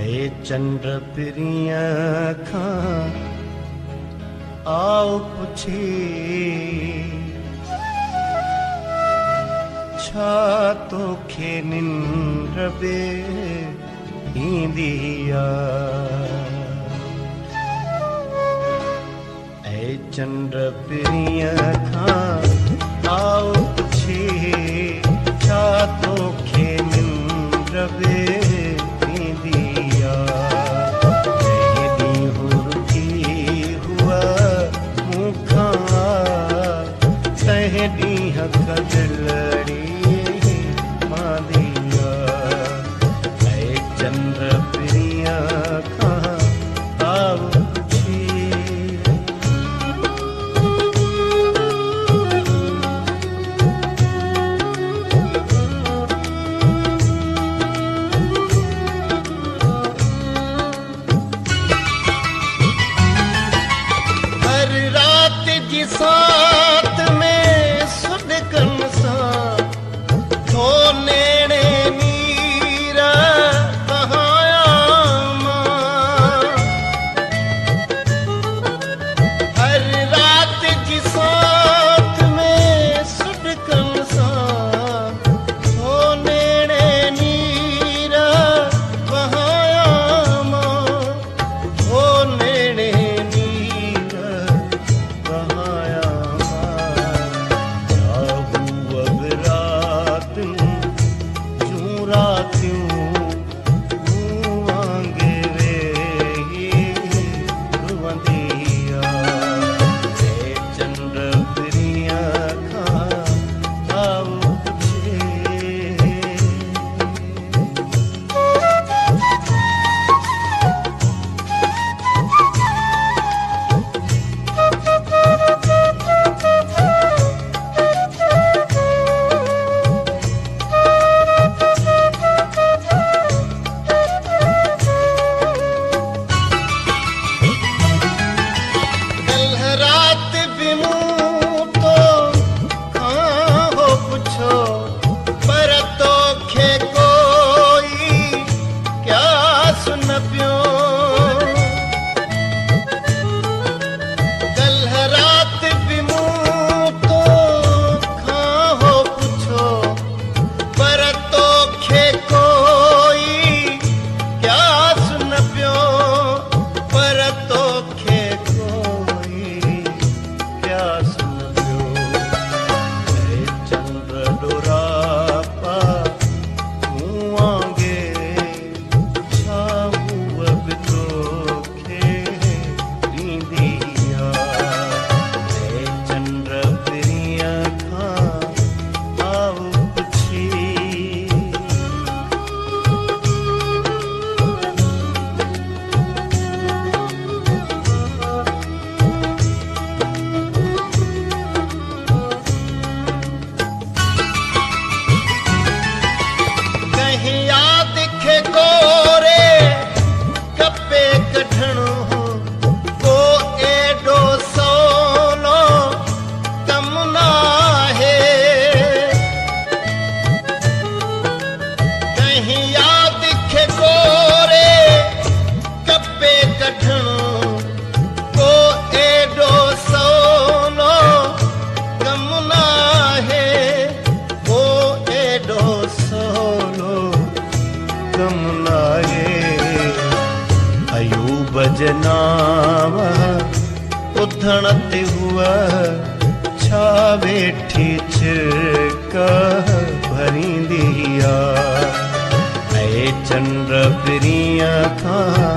ऐ चंद्र पिरिया खां आओ पुछी छा तोखे निंद्र बे ईंदी आ। ऐ चंद्र पिरिया खां आओ पुछी छा तोखे निंद्र बे साथ में सुडकन सा थो नेड़े नीरा बहाया मां। हर रात जी साथ में सुडकन सा थो नेड़े नीरा बहाया मां। थो नेड़े बजनाव उधण ते हुआ छा वेठी छिक भरींदी आ। ऐ चंद्र पिरिया खां